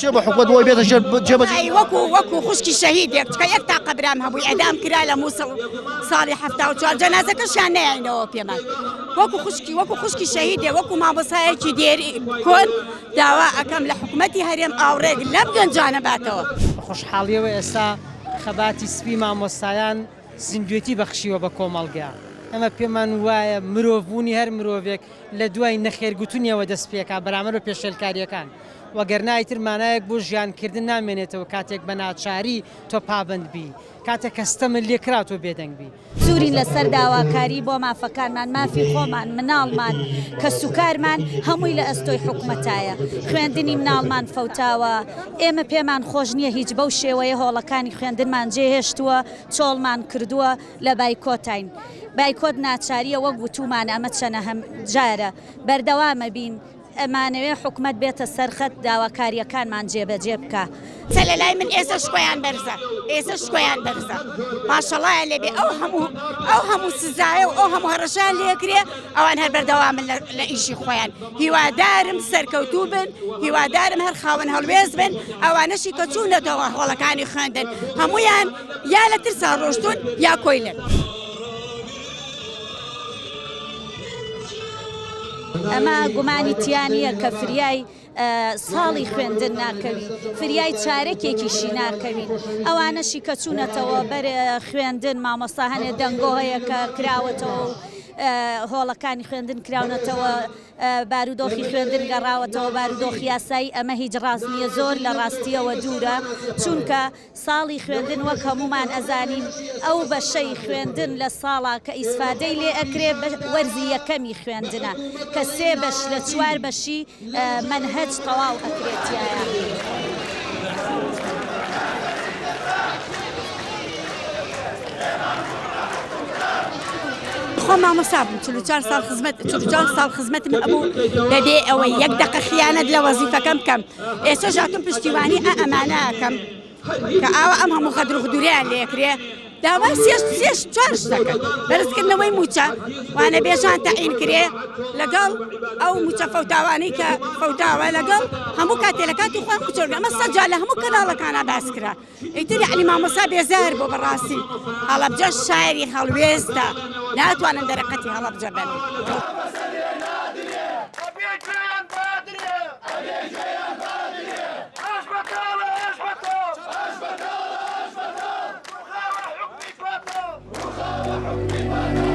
چه بە حکومت وای بێتە جێبەجێ وەکو خوشکی شەهیدێک چکە یەک تاقە برام هەبووی ئەدام کرا لە مووسڵ ساڵی 74 جەنازەکەشیان نەیانەوە پێمان وەکو خوشکی شەهیدێ وەکو مامۆسایەکی دێری کۆن داوا ئەەکەم لە حکوومەتی هەرێم ئاوڕێک لەم گەنجانە باتەوە خۆشحاڵیەوە ئێستا خەباتی سپی مامۆستایان زیندوێتی بەخشیوە بە کۆمەڵگا ئەمە پێمان وایە مرۆڤبوونی هەر مرۆڤێک لە دوای نەخێرگوتنیەوە دەست پێکا بەرامبەر بە پێشێلکاریەکان وەگەرنای ترمانایەک بۆ ژیانکردن نامێنێتەوە کاتێک بە ناچاری تۆ پابند بی کاتێک کەستەمە لێکرا تۆ بێدەنگ بی زوورین لەسەر داواکاری بۆ مافەکانمان مافی خۆمان مناڵمان کە سوکارمان هەمووی لە ئەستۆی حکوومەتایە خوێندنی مناڵمان فەوتاوە ئێمە پێمان خۆش نییە هیچ بەو شێوەیە هۆڵەکانی خوێندنمان جێهێشتووە چۆڵمان کردووە لە بایکۆتین بایکۆت ناچاریە وەک گوتومان ئەمە چەنە هەم جارە بەردەوامە بین ئەمانەوێ حکومت بێتە سەرخەت داواکاریەکانمان جێبەجێ بکە سە لە لای من ئێستا شکۆیان بەرزە ئێستا شکۆیان بەرزە ماشەڵایە لێبێ ئەو هەموو سزایە و ئەو هەموو هەڕەشان لێکرێ ئەوان هەر بەردەوامن لە ئیشی خۆیان هیوادارم سەرکەوتوو بن هیوادارم هەر خاوەن هەڵوێز بن ئەوانەشی کە چوونەتەوە هۆڵەکانی خوێندن هەمویان یا لە ترسا ڕۆشتون یا کۆیلن ئەمە گومانی تیانە کە فریای ساڵی خوێندن ناکەوی فریای چارەکێکیشی ناکەوین ئەوانەشی کە چوونەتەوە بەر خوێندن مامۆستا هەنێ دەنگۆ هەیە کە کراوەتەوە هۆڵەکانی خوێندن کراونەتەوە بارودۆخی خوێندن گەڕاوەتەوە بارودۆخی یاسایی ئەمە هیچ ڕاست نییە زۆر لە ڕاستیەوە دوورە چونکە ساڵی خوێندن وەک هەمومان ئەزانین ئەو بەشەی خوێندن لە ساڵا کە ئیسفادەی لێ ئەکرێ وەرزی یەکەمی خوێندنە کە 3 بەش لە 4 بەشی مەنهەج تەواو ئەکرێتیایە. خۆ مامۆستا بووم 44 ساڵ خزمەتم هەبوو بەبێ ئەوەی 1 دقە خیانەت لە وەزیفەکەم بکەم ئێستا ژاتم پشتیوانی ئەمانە ئەەکەم کە ئاوا ئەم هەموو خەدر و خودوریان لێکرێ داوای 4 دەکەن بەرزکردنەوەی موچە وانە بێژان تەعین کرێ لەگەڵ ئەو موچە فەوتاوانەی کە فەوتاوە لەگەڵ هەموو کاتێ لە کاتی خۆیان کوچۆرگە ئەمە سەجا لە هەموو کەناڵەکانە باس کرا ئیتر یعنی مامۆستا بێزار بۆ بەڕاستی هەڵەبجە شاعری هەڵوێستە ناتوانن دەرەقەتی هەڵەبجە بن. حكمي